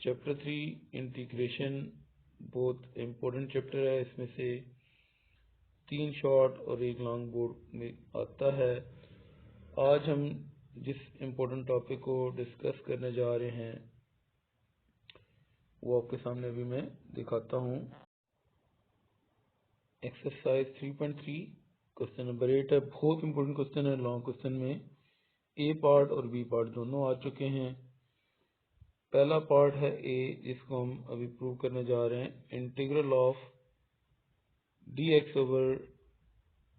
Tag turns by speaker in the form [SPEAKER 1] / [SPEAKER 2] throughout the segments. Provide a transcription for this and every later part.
[SPEAKER 1] Chapter 3 integration बहुत important chapter है। इसमें से 3 शॉर्ट और 1 लॉन्ग बोर्ड में आता है। आज हम जिस इम्पोर्टेंट टॉपिक को डिस्कस करने जा रहे हैं वो आपके सामने अभी मैं दिखाता हूँ। एक्सरसाइज 3.3 क्वेश्चन नंबर 8 है। बहुत इम्पोर्टेंट क्वेश्चन है। लॉन्ग क्वेश्चन में ए पार्ट और बी पार्ट दोनों आ चुके हैं। पहला पार्ट है ए, जिसको हम अभी प्रूव करने जा रहे हैं। Integral of dx over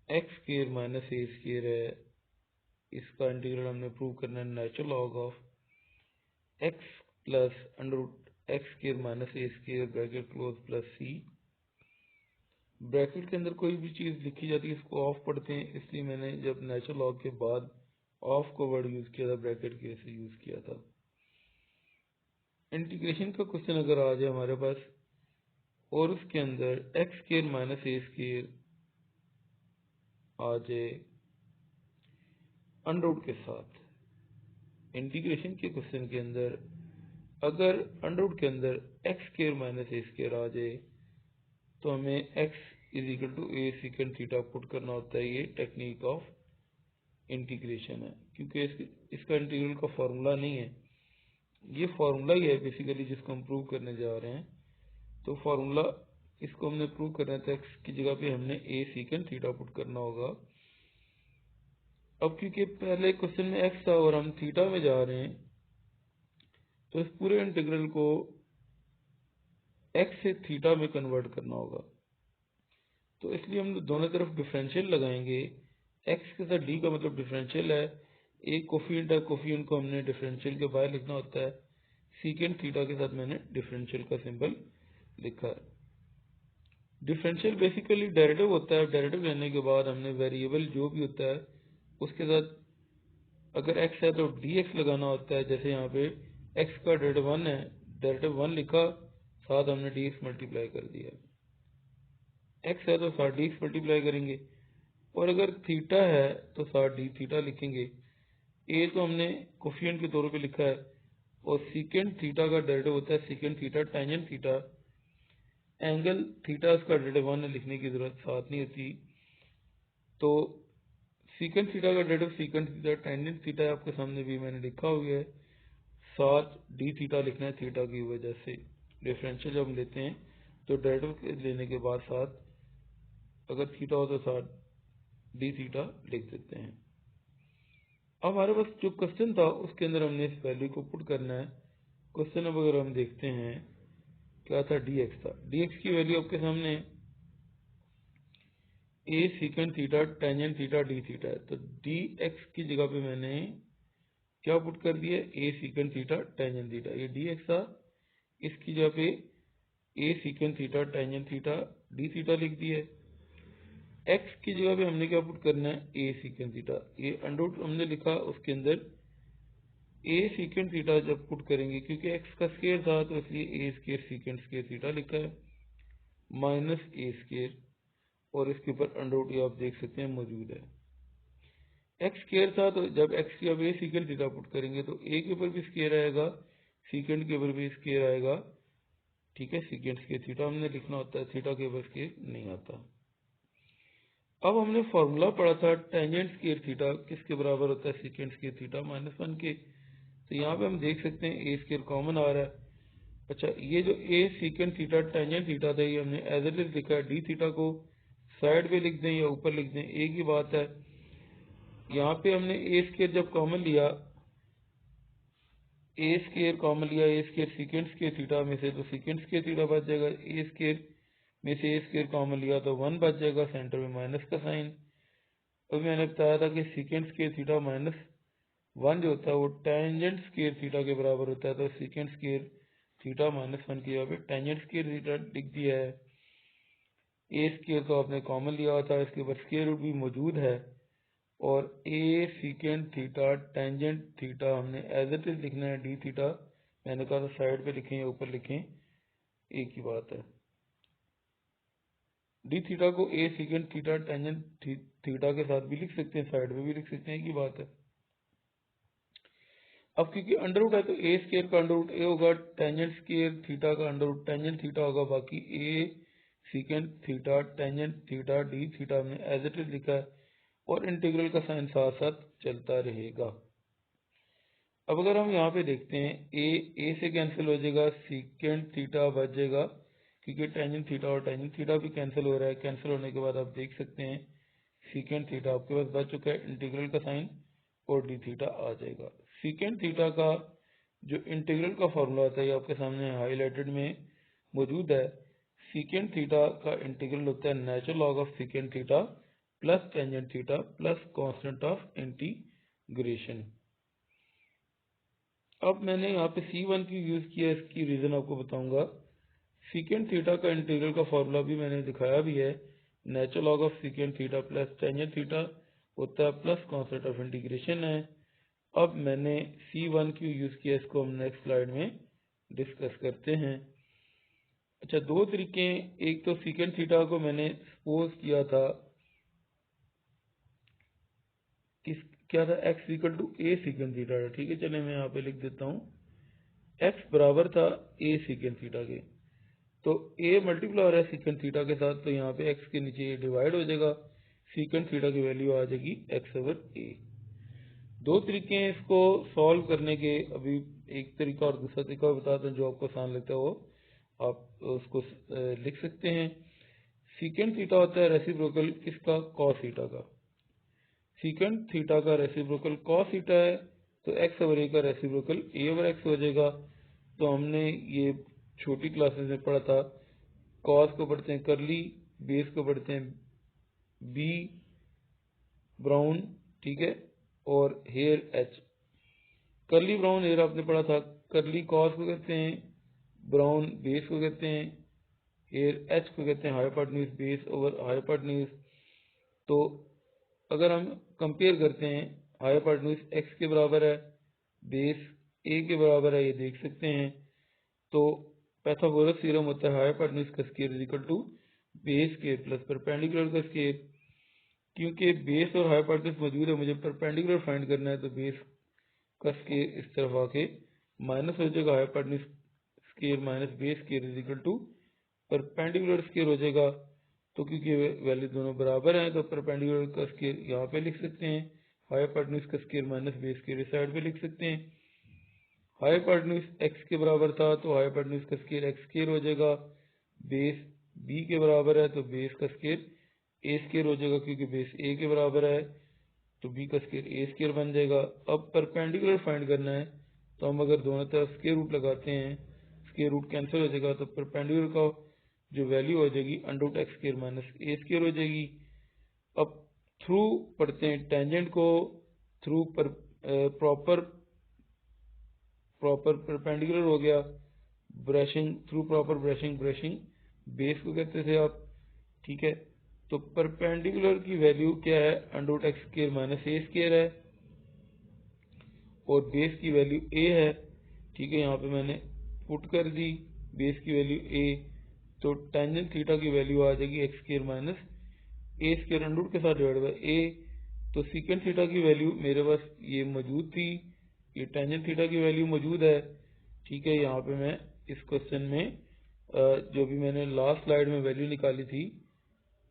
[SPEAKER 1] x square minus A square है। इसका इंटीग्रल हमने प्रूव करना है। Natural log of x plus under root x square minus A square bracket close plus c. Bracket के अंदर कोई भी चीज़ लिखी जाती है इसको ऑफ पढ़ते हैं, इसलिए मैंने जब नेचुरल लॉग के बाद ऑफ को वर्ड यूज़ किया था, ब्रैकेट के से यूज़ किया था। इंटीग्रेशन का क्वेश्चन अगर आ जाए हमारे पास और उसके अंदर एक्स स्क्वायर माइनस ए स्क्वायर आ जाए अंडर रूट के साथ, इंटीग्रेशन के क्वेश्चन के अंदर अगर अंडर रूट के अंदर एक्स स्क्वायर माइनस ए स्क्वायर आ जाए तो हमें x is equal to a secant theta put करना होता है। ये टेक्निक ऑफ इंटीग्रेशन है, क्योंकि इसका इंटीग्रल का फॉर्मूला नहीं है, ये फॉर्मूला ही है बेसिकली जिसको हम प्रूव करने जा रहे हैं। तो फॉर्मूला इसको हमने प्रूव करना था, एक्स की जगह पे हमने ए सीकेंड थीटा पुट करना होगा। अब क्योंकि पहले क्वेश्चन में एक्स था और हम थीटा में जा रहे हैं तो इस पूरे इंटीग्रल को एक्स से थीटा में कन्वर्ट करना होगा। तो इसलिए हम दोनों तरफ डिफरेंशियल लगाएंगे। एक्स के साथ डी का मतलब डिफरेंशियल है, एक कोफिशिएंट है, कोफिशिएंट को हमने डिफरेंशियल के बाहर लिखना होता है। सीकेंड थीटा के साथ मैंने डिफरेंशियल का सिंबल लिखा है। डिफरेंशियल बेसिकली डेरिवेटिव होता है। डेरिवेटिव लेने के बाद हमने वेरिएबल जो भी होता है उसके साथ अगर x है तो dx लगाना होता है। जैसे यहाँ पे x का डेरिवेटिव 1 है, डेरिवेटिव 1 लिखा, साथ हमने dx मल्टीप्लाई कर दिया। x है तो साथ dx मल्टीप्लाई करेंगे, और अगर थीटा है तो साथ d थीटा लिखेंगे। a तो हमने कोफिशिएंट के तौर पे लिखा है, और सीकेंड थीटा का डेरिवेटिव होता है secant theta tangent theta. Angle theta इसका डेरिवेटिव 1 है, लिखने की जरूरत साथ नहीं होती। तो सीकेंड थीटा का derivative secant theta tangent theta आपके सामने भी मैंने लिखा हुआ है, साथ डी थीटा लिखना है थीटा की वजह से। डिफरेंशियल जब हम लेते हैं तो डेरिवेटिव लेने के बाद साथ अगर थीटा हो तो साथ डी थीटा लिख देते हैं। अब हमारे पास जो क्वेश्चन था उसके अंदर हमने इस वैल्यू को पुट करना है। क्वेश्चन अब अगर हम देखते हैं क्या था, dx था। dx की वैल्यू आपके सामने a secant theta tangent theta d theta है। तो dx की जगह पे मैंने क्या पुट कर दिया, a secant theta tangent theta. ये dx था, इसकी जगह पे a secant theta tangent theta d theta लिख दिया। x की जगह पे हमने क्या पुट करना है, a सीकेंड थीटा। ये अंडर रूट हमने लिखा, उसके अंदर a सीकेंड थीटा जब पुट करेंगे, क्योंकि x का स्क्वायर था तो इसलिए a square secant square theta लिखा है माइनस a स्क्वायर, और इसके ऊपर अंडर रूट आप देख सकते हैं मौजूद है। एक्स स्क्वायर था तो जब एक्स की अब ए सीकेंड थीटा पुट करेंगे तो ए के ऊपर भी स्क्वायर आएगा, सीकेंड के ऊपर भी स्क्वायर आएगा। ठीक है, सीकेंड स्क्वायर थीटा हमने लिखना होता है, थीटा के ऊपर स्क्वायर नहीं आता। अब हमने फॉर्मूला पढ़ा था टेंजेंट स्क्वायर थीटा किसके बराबर होता है, सीकेंड स्क्वायर थीटा माइनस 1 के। तो यहाँ पे हम देख सकते हैं ए स्क्वायर कॉमन आ रहा है। अच्छा, ये जो ए सीकेंड थीटा टेंजेंट थीटा था ये हमने एज इट इज लिखा है। डी थीटा को साइड पे लिख दें या ऊपर लिख दें, एक ही बात है। यहाँ पे हमने ए स्क्वायर जब कॉमन लिया, ए स्क्वायर कॉमन लिया, ए स्क्वायर सीकेंड स्क्वायर थीटा में से तो सीकेंड स्क्वायर थीटा बच जाएगा। ए स्क्वायर में से ए स्क्वायर कॉमन लिया तो 1 बच जाएगा, सेंटर में माइनस का साइन। अभी मैंने बताया था कि सीकेंड स्क्वायर थीटा माइनस 1 जो होता है वो टेंजेंट स्क्वायर थीटा के बराबर होता है। तो सीकेंड स्क्वायर थीटा माइनस 1 की जगह पे टेंजेंट स्क्वायर थीटा लिख दिया है। ए स्क्वायर तो आपने कॉमन लिया हुआ था, इसके ऊपर स्क्वायर रूट भी मौजूद है, और ए सीकेंट थीटा टेंजेंट थीटा हमने एज इट इज लिखना है डी थीटा। मैंने कहा था साइड पे लिखें या ऊपर लिखें, एक ही बात है। डी थीटा को ए सीकेंट थीटा टेंजेंट थीटा के साथ भी लिख सकते हैं, साइड में भी लिख सकते हैं, एक ही बात है। अब क्योंकि अंडर रूट है तो ए स्क्वायर का अंडर रूट ए होगा, टेंजेंट स्क्वायर थीटा का अंडर रूट टेंजेंट थीटा होगा, बाकी A secant theta tangent theta d theta हमने एज इट इज लिखा है, और इंटीग्रल का साइन साथ साथ चलता रहेगा। अब अगर हम यहाँ पे देखते हैं, ए से कैंसिल हो जाएगा, सीकेंट थीटा बच जाएगा, क्योंकि टेंजेंट थीटा और टेंजेंट थीटा भी कैंसिल हो रहा है। कैंसिल होने के बाद आप देख सकते हैं सीकेंट थीटा आपके पास बच चुका है, इंटीग्रल का साइन और डी थीटा आ जाएगा। सीकेंट थीटा का जो इंटीग्रल का फॉर्मूला होता है, ये आपके सामने हाईलाइटेड में मौजूद है। सीकेंट थीटा का इंटीग्रल होता है natural log of secant theta plus tangent theta plus constant of integration. अब मैंने यहाँ पे C1 की यूज किया, इसकी रीजन आपको बताऊंगा। सीकेंट थीटा का इंटीग्रल का फॉर्मूला भी मैंने दिखाया भी है, natural log of secant theta plus tangent theta होता है प्लस कांस्टेंट ऑफ इंटीग्रेशन है। अब मैंने C1 क्यों यूज किया, इसको हम नेक्स्ट स्लाइड में डिस्कस करते हैं। अच्छा, दो तरीके, एक तो सीकेंट थीटा को मैंने सपोज किया था किस क्या था, x equal to a secant theta था, ठीक है। चले मैं यहाँ पे लिख देता हूँ, x बराबर था ए सीकेंट थीटा के, तो a मल्टीप्लाई हो रहा है सीकेंट थीटा के साथ, तो यहाँ पे x के नीचे ये डिवाइड हो जाएगा, सीकेंट थीटा की वैल्यू आ जाएगी x ओवर a। दो तरीके हैं इसको सॉल्व करने के, अभी एक तरीका और दूसरा तरीका बताता हूँ, जो आपको आसान लगता है वो आप उसको लिख सकते हैं। सीकेंट थीटा होता है रेसिप्रोकल किसका, कॉस थीटा का। सीकेंट थीटा का रेसिप्रोकल कॉस थीटा है, तो x ओवर a का रेसिप्रोकल a ओवर x हो जाएगा। तो हमने ये छोटी क्लासेस में पढ़ा था, कॉस को पढ़ते हैं करली, बेस को पढ़ते हैं बी ब्राउन, ठीक है, और हेयर एच। करली ब्राउन हेयर आपने पढ़ा था, करली कॉस को कहते हैं, ब्राउन बेस को कहते हैं, हेयर एच को कहते हैं हाइपोटेन्यूज बेस ओवर हाइपोटेन्यूज। तो अगर हम कंपेयर करते हैं, हाइपोटेन्यूज एक्स के बराबर है, बेस ए के बराबर है, ये देख सकते हैं। तो पाइथागोरस थ्योरम होता है हाइपोटेन्यूज का square is equal to base square plus perpendicular का स्क्वायर। क्योंकि बेस और हाइपोटेन्यूज मौजूद है, मुझे परपेंडिकुलर फाइंड करना है, तो बेस का स्क्वायर इस तरफ आके माइनस हो जाएगा, hypotenuse square minus base square is equal to perpendicular square हो जाएगा। तो क्योंकि वैल्यू दोनों बराबर हैं, तो परपेंडिकुलर का स्क्वायर यहाँ पे लिख सकते हैं, हाइपोटेन्यूज का स्क्वायर माइनस बेस स्क्वायर इस साइड पे लिख सकते हैं। हाइपोटेन्यूज x के बराबर था, तो हाइपोटेन्यूज का स्क्वायर x स्क्वायर हो जाएगा। बेस b के बराबर है, तो बेस का स्क्वायर a स्क्वायर हो जाएगा, क्योंकि बेस a के बराबर है, तो b का स्क्वायर a स्क्वायर बन जाएगा। अब परपेंडिकुलर फाइंड करना है, तो हम अगर दोनों तरफ स्क्वायर रूट लगाते हैं, स्क्वायर रूट कैंसिल हो जाएगा, तो परपेंडिकुलर का जो वैल्यू हो जाएगी under root x square minus ए स्क्वायर हो जाएगी। अब थ्रू पढ़ते हैं टेंजेंट को, थ्रू पर प्रॉपर परपेंडिकुलर हो गया, brushing through proper brushing base को कहते थे आप, ठीक है। तो परपेंडिकुलर की वैल्यू क्या है, under root x square minus ए स्क्वायर है, और बेस की वैल्यू ए है, ठीक है। यहाँ पे मैंने पुट कर दी बेस की वैल्यू ए, तो टेंजेंट थीटा की वैल्यू आ जाएगी एक्स स्क्वायर माइनस ए स्क्वायर अंडर रूट के साथ डिवाइड बाय ए। तो सीकेंट थीटा की वैल्यू मेरे पास ये मौजूद थी, ये टेंजेंट थीटा की वैल्यू मौजूद है, ठीक है। यहाँ पे मैं इस क्वेश्चन में जो भी मैंने लास्ट स्लाइड में वैल्यू निकाली थी,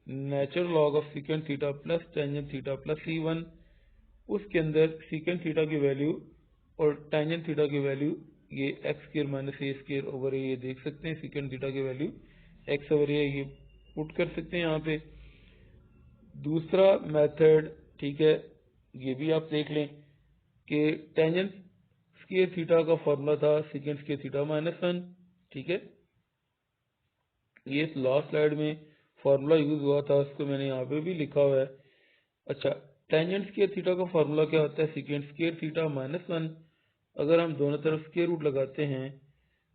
[SPEAKER 1] natural log of secant theta plus tangent theta plus C1, उसके अंदर सीकेंट थीटा की वैल्यू और टेंजेंट थीटा की वैल्यू ये एक्स स्क्वायर माइनस ए स्क्वायर ओवर ए, ये देख सकते हैं सीकेंट थीटा की वैल्यू एक्स ओवर ए, ये पुट कर सकते हैं यहाँ पे। दूसरा मेथड, ठीक है, ये भी आप देख लें कि टेंजेंट स्क्वायर थीटा का फॉर्मूला था सीकेंट स्क्वायर थीटा माइनस 1, ठीक है। ये लास्ट स्लाइड में फॉर्मूला यूज हुआ था, उसको मैंने यहाँ पे भी लिखा हुआ है। अच्छा, टेंजेंट स्क्वायर थीटा का फॉर्मूला क्या होता है, सीकेंट स्क्वायर थीटा माइनस 1। अगर हम दोनों तरफ स्क्वायर रूट लगाते हैं,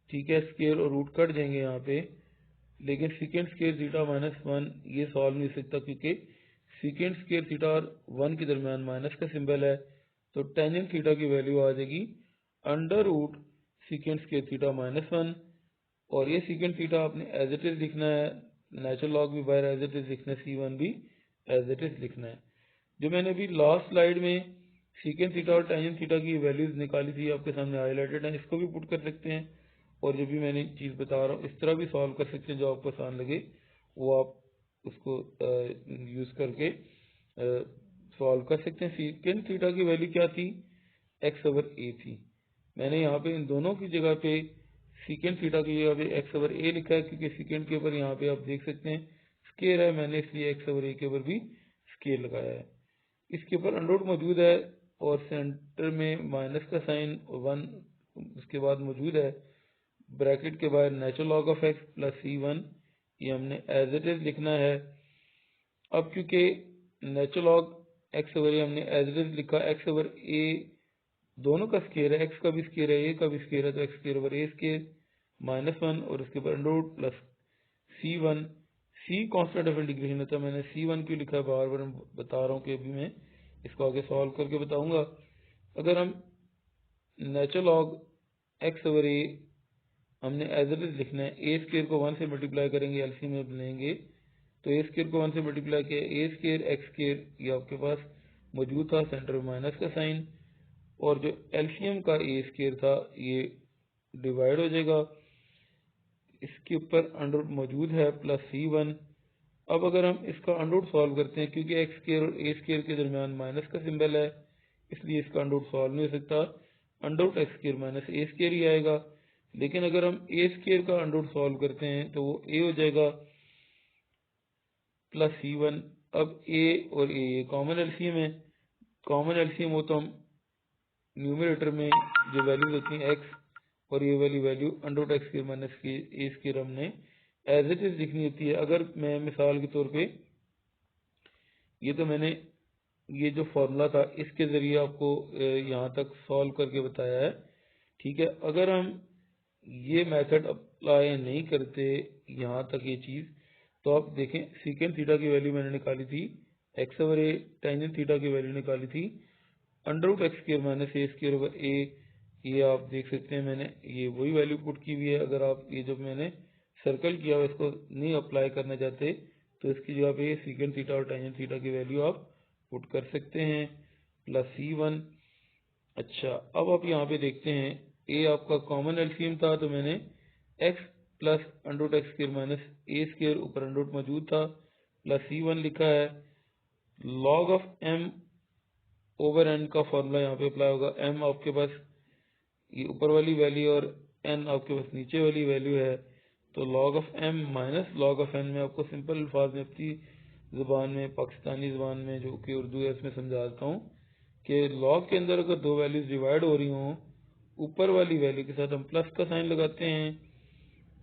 [SPEAKER 1] ठीक है, स्क्वायर और रूट कट जाएंगे यहाँ पे, लेकिन सीकेंट स्क्वायर थीटा माइनस 1 ये सॉल्व नहीं हो सकता, क्योंकि सीकेंट स्क्वायर थीटा और 1 के दरमियान माइनस का सिंबल है। तो टेंजेंट थीटा की वैल्यू आ जाएगी under root secant square theta minus 1, और ये सीकेंट थीटा आपने एज इट इज लिखना है, नेचुरल लॉग भी बाहर एज इट इज लिखना है, C1 भी एज इट इज लिखना है। जो मैंने अभी लास्ट स्लाइड में सीकेंट थीटा और टेंजेंट थीटा की वैल्यूज निकाली थी आपके सामने हाईलाइटेड है, इसको भी पुट कर सकते हैं, और जो भी मैंने चीज़ बता रहा हूँ इस तरह भी सॉल्व कर सकते हैं, जो आपको आसान लगे वो आप उसको यूज़ करके सॉल्व कर सकते हैं। सीकेंट थीटा की वैल्यू क्या थी, x/a थी। मैंने यहाँ पे इन दोनों की जगह पे सीकेंट थीटा की जगह पे x/a लिखा है, क्योंकि सीकेंट के ऊपर यहाँ पे आप देख सकते हैं स्केयर है, मैंने इसलिए x/a के ऊपर भी स्केयर लगाया है। इसके ऊपर अंडर रूट मौजूद है और सेंटर में माइनस का साइन 1 उसके बाद मौजूद है, ब्रैकेट के बाहर natural log of x plus C1, ये हमने एज इट इज लिखना है। अब क्योंकि नेचुरल लॉग x/a हमने एज इट इज लिखा, x/a दोनों का स्केयर है, x का भी स्केयर है, a का भी स्केयर है, तो x² स्केयर माइनस 1 और उसके ऊपर under root plus C1। C constant of integration होता है, मैंने C1 क्यों लिखा है बार बार बता रहा हूँ कि अभी मैं इसको आगे सॉल्व करके बताऊंगा। अगर हम नेचुरल लॉग x/a हमने एज इट इज लिखना है, a स्केयर को 1 से मल्टीप्लाई करेंगे, एलसीएम में लेंगे तो a स्केयर को 1 से मल्टीप्लाई किया, a स्केयर x स्केयर ये आपके पास मौजूद था, सेंटर में माइनस का साइन, और जो एलसीएम का a स्केयर था ये डिवाइड हो जाएगा, इसके ऊपर अंडर रूट मौजूद है प्लस C1। अब अगर हम इसका अंडर रूट सॉल्व करते हैं, क्योंकि x स्केयर और a स्केयर के दरमियान माइनस का सिंबल है, इसलिए इसका अंडर रूट सॉल्व नहीं हो सकता, under root x square minus a square ही आएगा। लेकिन अगर हम a स्केयर का अंडर रूट सॉल्व करते हैं तो वो a हो जाएगा प्लस C1। अब a और a ये कॉमन एलसीएम है, कॉमन एलसीएम हो तो हम न्यूमरेटर में जो वैल्यूज होती हैं x और ये वाली value under root x square minus a square हमने एज इट इज लिखनी होती है। अगर मैं मिसाल के तौर पे ये तो मैंने ये जो फॉर्मूला था इसके जरिए आपको यहाँ तक सॉल्व करके बताया है, ठीक है। अगर हम ये मेथड अप्लाई नहीं करते यहाँ तक ये चीज़, तो आप देखें सीकेंट थीटा की वैल्यू मैंने निकाली थी, x/a टेंजेंट थीटा की वैल्यू निकाली थी under root x square minus a square over a, ये आप देख सकते हैं मैंने ये वही वैल्यू पुट की हुई है। अगर आप ये जो मैंने सर्कल किया हुआ इसको नहीं अप्लाई करना चाहते तो इसकी जगह पे सीकेंट थीटा और टेंजेंट थीटा की वैल्यू आप पुट कर सकते हैं प्लस C1। अच्छा, अब आप यहाँ पे देखते हैं a आपका कॉमन एलसीएम था, तो मैंने x plus under root x square minus a square ऊपर अंडर रूट मौजूद था प्लस C1 लिखा है। Log of m over n का फॉर्मूला यहाँ पे अप्लाई होगा, m आपके पास ये ऊपर वाली वैल्यू और n आपके पास नीचे वाली वैल्यू है, तो log of m minus log of n में आपको सिंपल अल्फाज में अपनी ज़ुबान में पाकिस्तानी ज़ुबान में जो कि उर्दू है इसमें समझाता हूँ कि लॉग के अंदर अगर दो वैल्यूज डिवाइड हो रही हों, ऊपर वाली वैल्यू के साथ हम प्लस का साइन लगाते हैं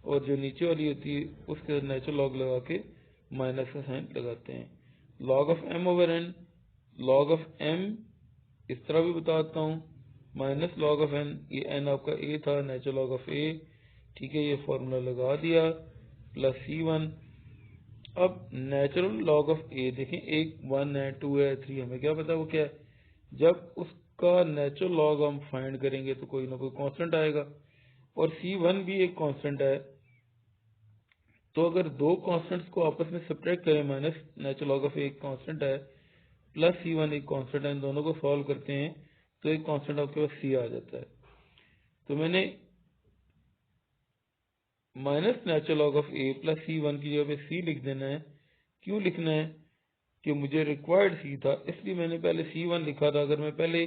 [SPEAKER 1] और जो नीचे वाली होती है उसके साथ नेचुरल लॉग लगा के माइनस का साइन लगाते हैं। Log of m over n, log of m इस तरह भी बताता हूँ, माइनस लॉग ऑफ n, ये n आपका a था, नेचुरल लॉग ऑफ a, ठीक है, ये फॉर्मूला लगा दिया प्लस C1। अब नेचुरल लॉग ऑफ a देखें, एक 1 है 2 है 3, हमें क्या पता वो क्या है। जब उसका नेचुरल लॉग हम फाइंड करेंगे तो कोई ना कोई कांस्टेंट आएगा, और C1 भी एक कांस्टेंट है। तो अगर दो कांस्टेंट्स को आपस में सब्ट्रैक्ट करें, माइनस नेचुरल लॉग ऑफ एक कांस्टेंट है प्लस C1 एक कांस्टेंट है, इन दोनों को सॉल्व करते हैं तो एक कांस्टेंट आपके पास C आ जाता है। तो मैंने minus natural log of a plus C1 की जगह पे C लिख देना है। क्यों लिखना है कि मुझे रिक्वायर्ड C था, इसलिए मैंने पहले C1 लिखा था। अगर मैं पहले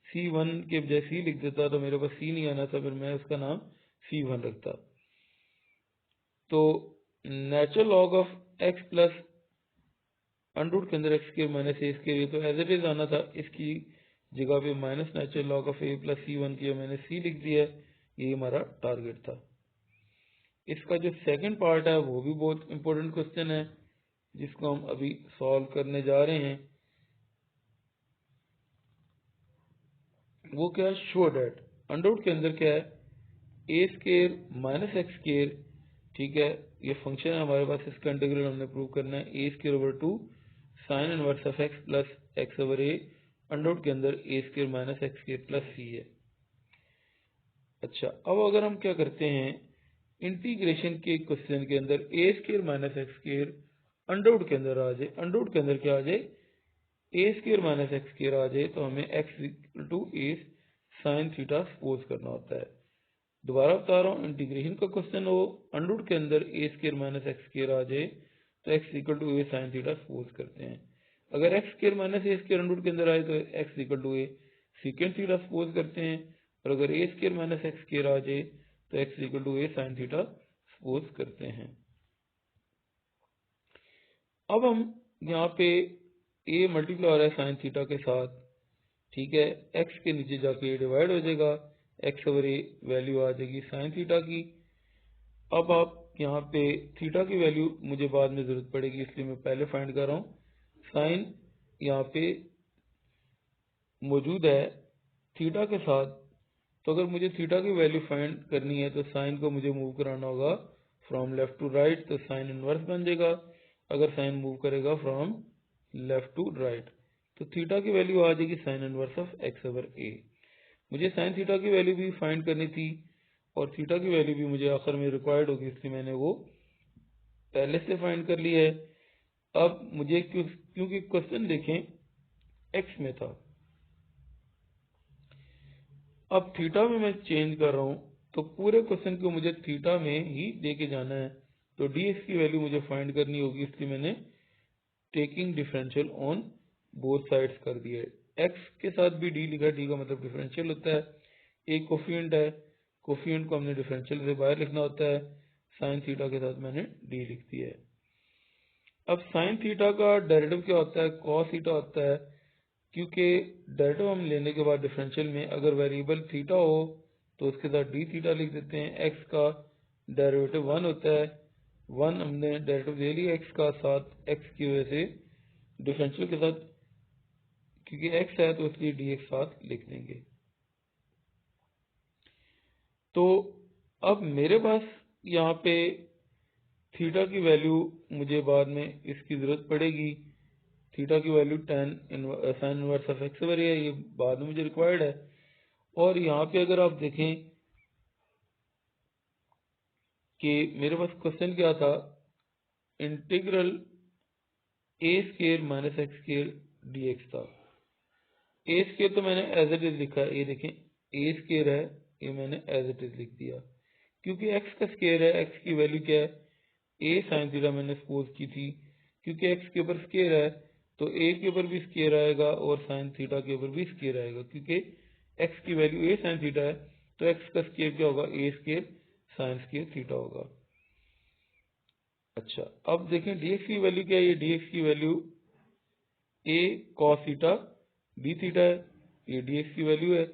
[SPEAKER 1] C1 के बजाय C लिख देता तो मेरे पास C नहीं आना था, फिर मैं उसका नाम C1 रखता। तो natural log of x plus under root के अंदर x square minus a square, ये तो एज इट इज आना था, इसकी जगह पे minus natural log of a plus C1 की मैंने C लिख दिया है, ये हमारा टारगेट था। इसका जो सेकंड पार्ट है वो भी बहुत इंपॉर्टेंट क्वेश्चन है जिसको हम अभी सॉल्व करने जा रहे हैं। वो क्या है, शो डैट अंडर रूट के अंदर क्या है a square minus x square, ठीक है, ये फंक्शन है हमारे पास, इसका इंटीग्रल हमने प्रूव करना है। A square over 2 sine inverse of x plus X over A under root के अंदर ए square minus x square plus C है। अच्छा, अब अगर हम क्या करते हैं, इंटीग्रेशन के क्वेश्चन के अंदर ए square minus x square under root के अंदर आ जाए, अंडर रूट के अंदर क्या आ जाए, a square minus x square आ जाए, तो हमें x equal to a sine theta suppose करना होता है। दोबारा बता रहा हूँ, इंटीग्रेशन का क्वेश्चन हो, अंडर रूट के अंदर ए स्क्वायर माइनस एक्स स्क्वायर आ जाए, तो x equal to a sine theta suppose करते हैं। अगर एक्स स्क्वायर माइनस ए स्क्वायर अंडर रूट के अंदर आए, तो x equal to a secant theta suppose करते हैं। और अगर a square minus x square आ जाए, तो x equal to a sine theta suppose करते हैं। अब हम यहाँ पे ए मल्टीप्लाई हो रहा है साइन थीटा के साथ, ठीक है, एक्स के नीचे जाके डिवाइड हो जाएगा, एक्स ओवर ए वैल्यू आ जाएगी साइन थीटा की। अब आप यहाँ पे थीटा की वैल्यू मुझे बाद में जरूरत पड़ेगी, इसलिए मैं पहले फाइंड कर रहा हूँ। साइन यहाँ पे मौजूद है थीटा के साथ, तो अगर मुझे थीटा की वैल्यू फाइंड करनी है तो साइन को मुझे मूव कराना होगा फ्रॉम लेफ्ट टू राइट, तो साइन इनवर्स बन जाएगा। अगर साइन मूव करेगा फ्रॉम लेफ्ट टू राइट, तो थीटा की वैल्यू आ जाएगी sine inverse of x over A. मुझे साइन थीटा की वैल्यू भी फाइंड करनी थी और थीटा की वैल्यू भी मुझे आखिर में रिक्वायर्ड होगी, इसलिए मैंने वो पहले से फाइंड कर ली है। अब मुझे क्योंकि क्वेश्चन देखें एक्स में था, अब थीटा में मैं चेंज कर रहा हूं, तो पूरे क्वेश्चन को मुझे थीटा में ही लेके जाना है, तो dx की वैल्यू मुझे फाइंड करनी होगी, इसलिए मैंने taking differential on both sides कर दिया है। x के साथ भी d लिखा, d का मतलब डिफरेंशियल होता है, a कोफिशिएंट है, कोफिशिएंट को हमने डिफरेंशियल से बाहर लिखना होता है, साइन थीटा के साथ मैंने d लिख दिया है। अब साइन थीटा का डेरिवेटिव क्या होता है, कॉस थीटा होता है, क्योंकि डेरिवेटिव हम लेने के बाद डिफरेंशियल में अगर वेरिएबल थीटा हो तो उसके साथ डी थीटा लिख देते हैं। एक्स का डेरिवेटिव 1 होता है, 1 हमने डेरिवेटिव ले लिया एक्स का, साथ एक्स की वजह से डिफरेंशियल के साथ, क्योंकि एक्स है तो इसलिए डी एक्स साथ लिख देंगे। तो अब मेरे पास यहाँ पे थीटा की वैल्यू मुझे बाद में इसकी जरूरत पड़ेगी, थीटा की value sine inverse of x over ए है, ये बाद में मुझे रिक्वायर्ड है। और यहाँ पे अगर आप देखें कि मेरे पास क्वेश्चन क्या था, integral A square minus X square d X था। ए स्केयर तो मैंने एज इट इज लिखा है, ये देखें ए स्केयर है, ये मैंने एज इट इज लिख दिया, क्योंकि एक्स का स्केयर है, एक्स की वैल्यू क्या है, ए साइन थीटा मैंने सपोज की थी, क्योंकि एक्स के ऊपर स्केयर है तो ए के ऊपर भी स्केयर आएगा और साइन थीटा के ऊपर भी स्केयर आएगा, क्योंकि एक्स की वैल्यू ए साइन थीटा है, तो एक्स का स्केयर क्या होगा, ए स्केयर साइन स्केयर थीटा होगा। अच्छा, अब देखें dx की वैल्यू क्या है, ये dx की value a cos theta d theta है, ये dx की वैल्यू है।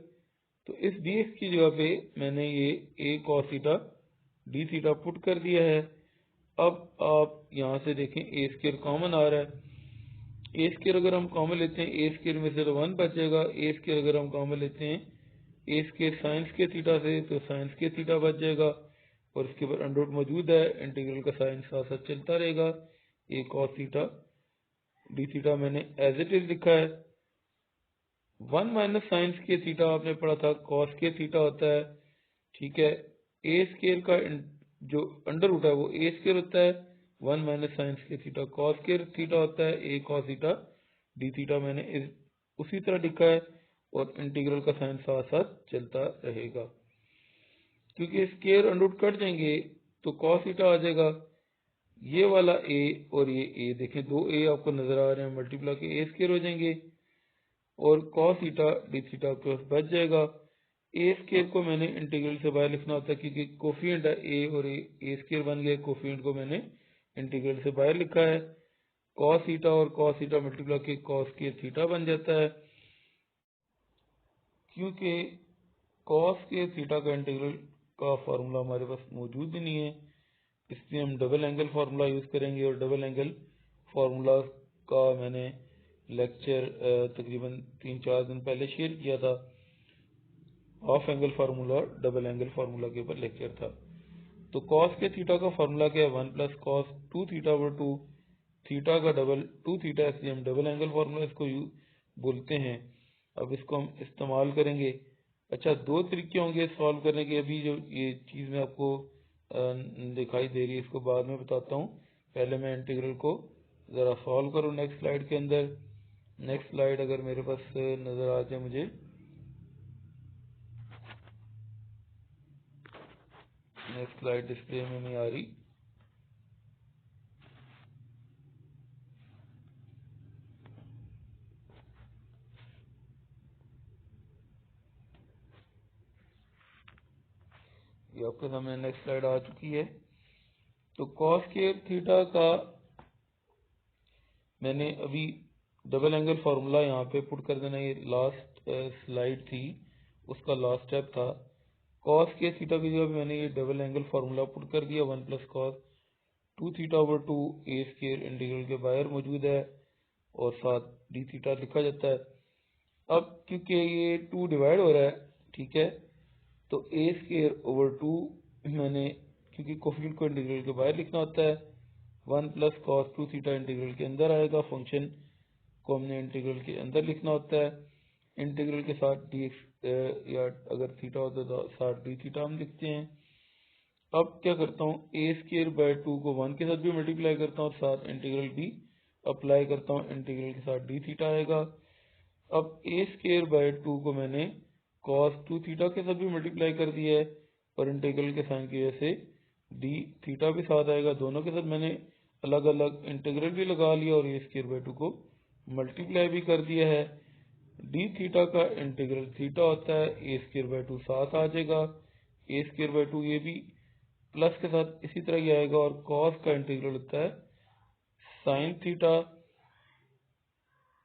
[SPEAKER 1] तो इस dx की जगह पे मैंने ये a cos theta d theta put कर दिया है। अब आप यहाँ से देखें a स्केयर कॉमन आ रहा है, a स्केयर अगर हम कॉमन लेते हैं a स्केयर में से तो 1 बचेगा, a स्केयर अगर हम कॉमन लेते हैं a square sine square theta से तो साइन स्केयर थीटा बच जाएगा, और इसके ऊपर अंडर रूट मौजूद है, इंटीग्रल का साइन साथ साथ चलता रहेगा। ए कॉस थीटा डी थीटा मैंने एज इट इज लिखा है। 1 माइनस साइन स्केयर थीटा आपने पढ़ा था, कॉस स्केयर थीटा होता है, ठीक है। ए स्केयर का जो अंडर रूट है वो ए स्केयर होता है, 1 minus sine square theta cos square theta होता है, ए कॉस थीटा डी थीटा मैंने उसी तरह लिखा है, और इंटीग्रल का साइन साथ साथ चलता रहेगा। क्योंकि स्केयर अंडर रूट कट जाएंगे तो कॉस थीटा आ जाएगा, ये वाला ए और ये ए देखें, दो ए आपको नजर आ रहे हैं, मल्टीप्लाई के ए स्केयर हो जाएंगे, और कॉस थीटा डी थीटा आपके पास बच जाएगा। ए स्केयर को मैंने इंटीग्रल से बाहर लिखना होता है, क्योंकि कोफिशिएंट है ए और ए स्केयर बन गया, कोफिशिएंट को मैंने इंटीग्रल से बाहर लिखा है। कॉस थीटा और कॉस थीटा मल्टीप्लाई के कॉस स्केयर थीटा बन जाता है, क्योंकि कॉस स्केयर थीटा का इंटीग्रल का फार्मूला हमारे पास मौजूद ही नहीं है, इसलिए हम डबल एंगल फार्मूला यूज करेंगे। और डबल एंगल फार्मूला का मैंने लेक्चर तकरीबन 3-4 दिन पहले शेयर किया था, half angle formula double angle formula के ऊपर लेक्चर था। तो कॉस के थीटा का फॉर्मूला क्या है, 1 plus cos 2 theta over 2 theta का डबल 2 थीटा, इसलिए हम डबल एंगल फॉर्मूला इसको बोलते हैं। अब इसको हम इस्तेमाल करेंगे। अच्छा, दो तरीके होंगे सॉल्व करने के। अभी जो ये चीज़ में आपको दिखाई दे रही है इसको बाद में बताता हूँ। पहले मैं इंटीग्रल को ज़रा सॉल्व करूँ नेक्स्ट स्लाइड के अंदर। नेक्स्ट स्लाइड अगर मेरे पास नज़र आ जाए मुझे, नेक्स्ट स्लाइड डिस्प्ले में नहीं आ रही। ये आपके सामने नेक्स्ट स्लाइड आ चुकी है। तो कॉस के थीटा का मैंने अभी डबल एंगल फार्मूला यहाँ पे पुट कर देना। ये लास्ट स्लाइड थी, उसका लास्ट स्टेप था। कॉस के थीटा की जगह मैंने ये डबल एंगल फार्मूला पुट कर दिया। 1 प्लस कॉस 2 थीटा ओवर 2 ए स्क्वायर इंटीग्रल के बाहर मौजूद है और साथ डी थीटा लिखा जाता है। अब क्योंकि ये 2 डिवाइड हो रहा है, ठीक है, तो ए स्क्वायर ओवर 2 मैंने, क्योंकि कोफिशिएंट को इंटीग्रल के बाहर लिखना होता है, 1 प्लस कॉस 2 थीटा इंटीग्रल के अंदर आएगा। फंक्शन को हमने इंटीग्रल के अंदर लिखना होता है। इंटीग्रल के साथ डी एक्स या अगर थीटा होता तो साथ डी थीटा हम लिखते हैं। अब क्या करता हूँ, ए स्क्वायर बाय 2 को 1 के साथ भी मल्टीप्लाई करता हूँ और साथ इंटीग्रल भी अप्लाई करता हूँ। इंटीग्रल के साथ डी थीटा आएगा। अब ए स्क्वायर बाय 2 को मैंने कॉस 2 थीटा के साथ भी मल्टीप्लाई कर दिया है और इंटीग्रल के साइन की वजह से डी थीटा भी साथ आएगा। दोनों के साथ मैंने अलग अलग इंटीग्रल भी लगा लिया और ए स्क्वायर बाय 2 को मल्टीप्लाई भी कर दिया है। डी थीटा का इंटीग्रल थीटा होता है, ए स्क्वायर बाय 2 साथ आ जाएगा। ए स्क्वायर बाय 2 ये भी प्लस के साथ इसी तरह ही आएगा। और कॉस का इंटीग्रल होता है साइन थीटा।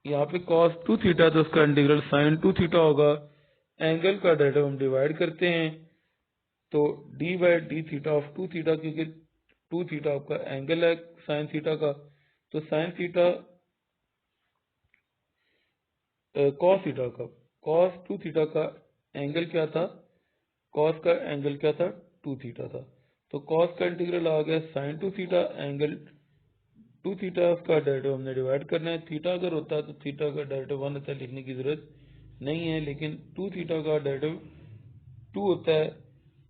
[SPEAKER 1] यहाँ पे कॉस 2 थीटा तो उसका इंटीग्रल साइन 2 थीटा होगा। एंगल का डेरिवेटिव हम डिवाइड करते हैं, तो D by D theta of 2 theta, क्योंकि 2 थीटा आपका एंगल है साइन थीटा का, तो साइन थीटा कॉस थीटा का, कॉस 2 थीटा का एंगल क्या था, कॉस का एंगल क्या था, 2 थीटा था। तो कॉस का इंटीग्रल आ गया साइन 2 थीटा, एंगल 2 थीटा, उसका डेरिवेटिव हमने डिवाइड करना है। थीटा अगर होता तो थीटा का डेरिवेटिव 1 होता है, लिखने की जरूरत नहीं है, लेकिन 2 थीटा का डेरिवेटिव 2 होता है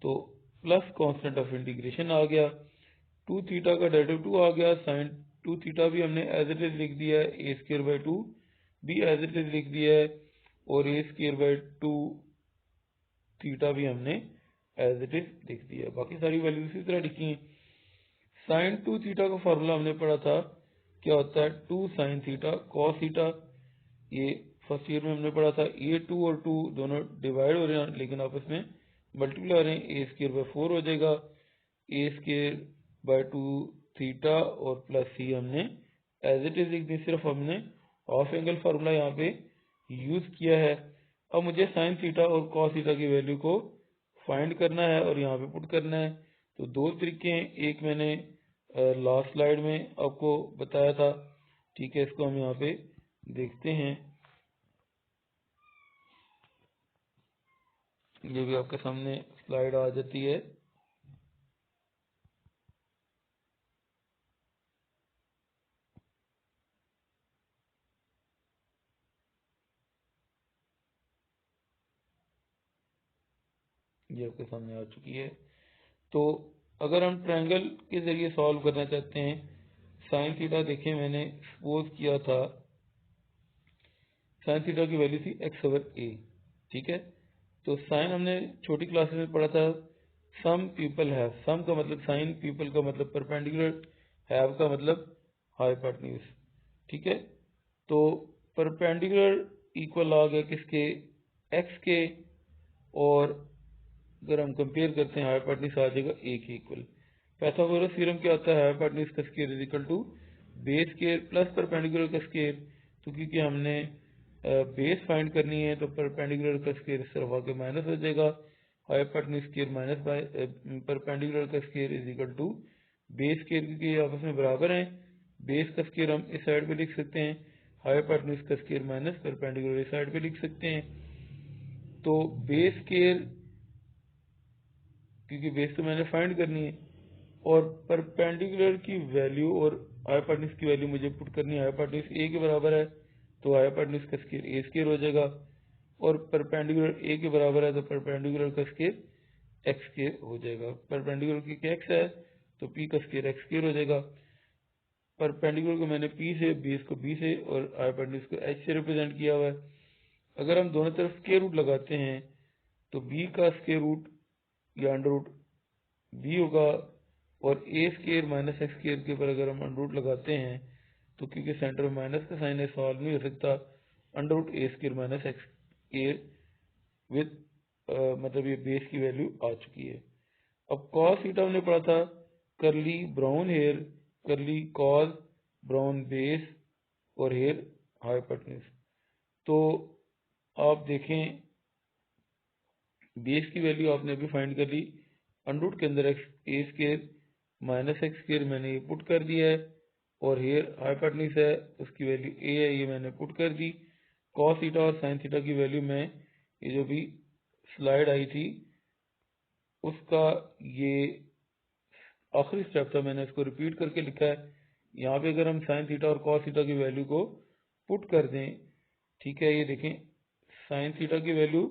[SPEAKER 1] तो प्लस कांस्टेंट ऑफ इंटीग्रेशन आ गया। 2 थीटा का डेरिवेटिव 2 आ गया। साइन 2 थीटा भी हमने एज इट इज लिख दिया है, ए स्क्वायर बाय 2 भी एज इट इज लिख दिया है और ए स्क्वायर बाय 2 थीटा भी हमने एज इट इज लिख दिया है। बाकी सारी वैल्यू इसी तरह लिखी है। साइन 2 थीटा का फॉर्मूला हमने पढ़ा था, क्या होता है, 2 साइन थीटा कॉस थीटा। ये फर्स्ट ईयर में हमने पढ़ा था। ये 2 और 2 दोनों डिवाइड हो रहे हैं लेकिन आपस में मल्टीप्लाई हो रहे हैं। ए स्क्वायर बाय 4 हो जाएगा, ए स्क्वायर बाय 2 थीटा और प्लस सी हमने एज इट इज लिख दी। सिर्फ हमने हाफ एंगल फार्मूला यहाँ पे यूज किया है। अब मुझे साइन थीटा और कॉस थीटा की वैल्यू को फाइंड करना है और यहाँ पे पुट करना है। तो दो तरीके हैं, एक मैंने लास्ट स्लाइड में आपको बताया था, ठीक है, इसको हम यहाँ पे देखते हैं। ये भी आपके सामने स्लाइड आ जाती है। ये आपके सामने आ चुकी है। तो अगर हम ट्रायंगल के जरिए सॉल्व करना चाहते हैं, साइन थीटा देखें मैंने सपोज किया था, साइन थीटा की वैल्यू थी एक्स ओवर ए, ठीक है। तो साइन हमने छोटी क्लासेस में पढ़ा था, सम पीपल हैव, सम का मतलब साइन, पीपल का मतलब परपेंडिकुलर, हैव का मतलब हाइपोटेन्यूज, ठीक है। तो परपेंडिकुलर इक्वल आ गया किसके, एक्स के, और अगर हम कंपेयर करते हैं हाइपोटेन्यूज आ जाएगा ए के इक्वल। पाइथागोरस थ्योरम क्या होता है, हाइपोटेन्यूज का square is equal to base square plus perpendicular का स्क्वायर। तो क्योंकि हमने बेस फाइंड करनी है तो परपेंडिकुलर का स्क्वायर इस तरफ आके माइनस हो जाएगा। हाइपोटेन्यूज स्क्वायर माइनस परपेंडिकुलर का square is equal to base square, क्योंकि ये आपस में बराबर हैं। बेस का स्क्वायर हम इस साइड पे लिख सकते हैं, हाइपोटेन्यूज का स्क्वायर माइनस परपेंडिकुलर इस साइड पे लिख सकते हैं। तो बेस स्क्वायर, क्योंकि बेस तो मैंने फाइंड करनी है, और परपेंडिकुलर की वैल्यू और हाइपोटेन्यूज की वैल्यू मुझे पुट करनी है। हाइपोटेन्यूज ए के बराबर है तो हाइपोटेन्यूज का स्केयर ए स्केयर हो जाएगा, और परपेंडिकुलर ए के बराबर है तो परपेंडिकुलर का स्केयर एक्स स्केयर हो जाएगा। परपेंडिकुलर की एक्स है तो पी का स्केयर एक्स स्केयर हो जाएगा। परपेंडिकुलर को मैंने पी से, बेस को बी से और हाइपोटेन्यूज को एच से रिप्रेजेंट किया हुआ है। अगर हम दोनों तरफ स्क्वायर रूट लगाते हैं तो बी का स्क्वायर रूट या अंडर रूट बी होगा, और ए स्क्वायर माइनस एक्स स्क्वायर के ऊपर अगर हम अंडर रूट लगाते हैं तो क्योंकि सेंटर में माइनस का साइन है सॉल्व नहीं हो सकता, under root a square minus x square with मतलब ये बेस की वैल्यू आ चुकी है। अब कॉस थीटा हमने पढ़ा था, करली ब्राउन हेयर, करली कॉस ब्राउन बेस और हेयर हाइपोटेन्यूज। तो आप देखें बेस की वैल्यू आपने अभी फाइंड कर ली, अंडर रूट के अंदर एक्स ए स्क्वायर माइनस एक्स स्क्वायर मैंने ये पुट कर दिया है, और हेयर हाइपोटेन्यूज है उसकी वैल्यू ए है ये मैंने पुट कर दी। कॉस थीटा और साइन थीटा की वैल्यू मैं ये जो भी स्लाइड आई थी उसका ये आखिरी स्टेप था, मैंने इसको रिपीट करके लिखा है। यहाँ पे अगर हम साइन थीटा और कॉस थीटा की वैल्यू को पुट कर दें, ठीक है, ये देखें साइन थीटा की value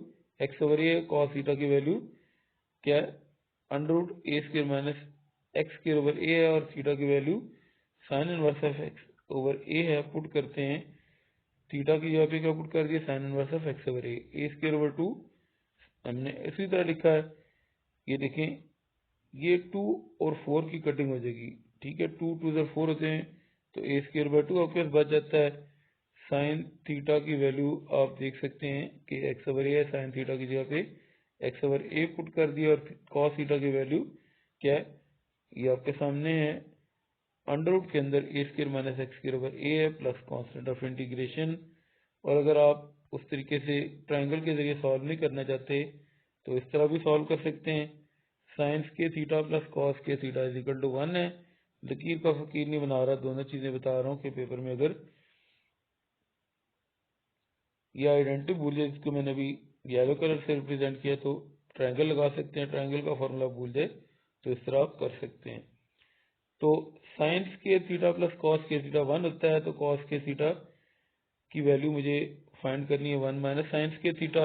[SPEAKER 1] x over a, cos theta की वैल्यू क्या है under root a square minus x square over ए है, और थीटा की value sine inverse of x over ए है। पुट करते हैं थीटा की जगह पे क्या पुट कर दिया sign inverse of x over A square over 2 हमने इसी तरह लिखा है। ये देखें ये 2 और 4 की कटिंग हो जाएगी, ठीक है, 2 2 4 होते हैं तो ए स्क्वायर बाय 2 आपके पास बच जाता है। साइन थीटा की वैल्यू आप देख सकते हैं कि एक्स ओवर ए है, साइन थीटा की जगह पे एक्स ओवर ए पुट कर दिया, और कॉस थीटा की वैल्यू क्या है ये आपके सामने है, अंडर रूट के अंदर ए square minus x square over ए है प्लस कांस्टेंट ऑफ इंटीग्रेशन। और अगर आप उस तरीके से ट्राइंगल के जरिए सॉल्व नहीं करना चाहते तो इस तरह भी सॉल्व कर सकते हैं। साइंस के थीटा प्लस कॉस के थीटा इज इक्वल टू 1 है, लकीर का फकीर नहीं बना रहा, दोनों चीजें बता रहा हूँ कि पेपर में अगर ये आइडेंटिटी भूल जाए जिसको मैंने अभी येलो कलर से रिप्रेजेंट किया तो ट्राइंगल लगा सकते हैं, ट्राइंगल का फॉर्मूला भूल जाए तो इस तरह आप कर सकते हैं। तो साइंस के थीटा प्लस कॉस के थीटा 1 होता है, तो कॉस के थीटा की वैल्यू मुझे फाइंड करनी है 1 माइनस साइंस के थीटा।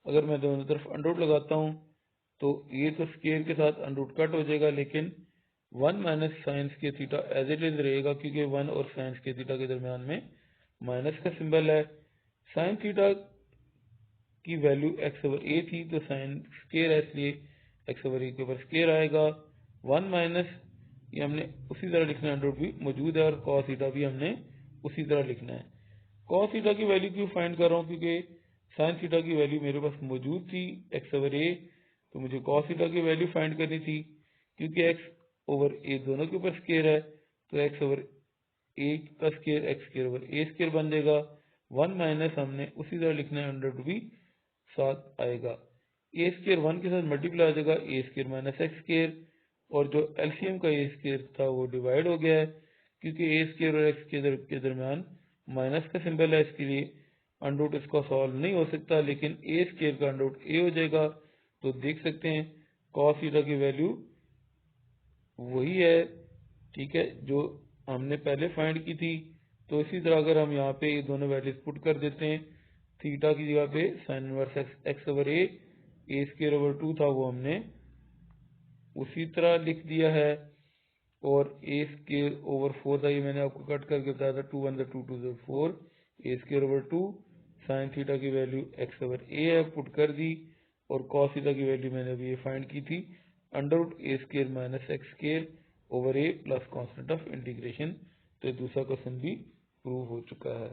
[SPEAKER 1] अगर मैं दोनों तरफ अंडर रूट लगाता हूँ तो ये तो स्केयर के साथ अंडर रूट कट हो जाएगा, लेकिन 1 माइनस साइंस के थीटा एज इट इज रहेगा क्योंकि 1 और साइंस के थीटा के दरमियान में माइनस का सिंबल है। साइन थीटा की वैल्यू एक्स ओवर ए थी तो साइन स्केयर है इसलिए एक्स ओवर ए के ऊपर स्केयर आएगा। 1 माइनस ये हमने उसी तरह लिखना है, अंडर रूट भी मौजूद है, और कॉस थीटा भी हमने उसी तरह लिखना है। कॉस थीटा की वैल्यू क्यों फाइंड कर रहा हूँ क्योंकि साइन थीटा की वैल्यू मेरे पास मौजूद थी एक्स ओवर ए, तो मुझे कॉस थीटा की वैल्यू फाइंड करनी थी। क्योंकि एक्स ओवर ए दोनों के ऊपर स्केयर है तो एक्स ओवर ए का स्केयर एक्स स्केयर ओवर ए स्केयर बन जाएगा। 1 माइनस हमने उसी तरह लिखना है, अंडर रूट भी साथ आएगा, ए स्केयर 1 के साथ मल्टीप्लाई हो जाएगा ए स्केयर माइनस एक्स स्केयर, और जो एलसीएम का ए स्केयर था वो डिवाइड हो गया है क्योंकि ए स्केयर और एक्स के दरमियान माइनस का सिंबल है, इसके लिए अंडर रूट इसका सॉल्व नहीं हो सकता, लेकिन ए स्केयर का अंडर रूट ए हो जाएगा। तो देख सकते हैं कॉस थीटा की वैल्यू वही है, ठीक है, जो हमने पहले फाइंड की थी। तो इसी तरह अगर हम यहाँ पे ये दोनों वैल्यूज पुट कर देते हैं, थीटा की जगह पे साइन इनवर्स एक्स ओवर ए स्क्वायर ओवर 2 था वो हमने उसी तरह लिख दिया है, और ए स्क्वायर ओवर 4 था ये मैंने आपको कट करके बताया था, 2 1 2 2 4 ए स्क्वायर ओवर 2 साइन थीटा की वैल्यू एक्स ओवर ए है पुट कर दी, और कॉस थीटा की वैल्यू मैंने अभी ये फाइंड की थी under root a square minus x square over a plus constant of integration. तो दूसरा क्वेश्चन भी प्रूव हो चुका है।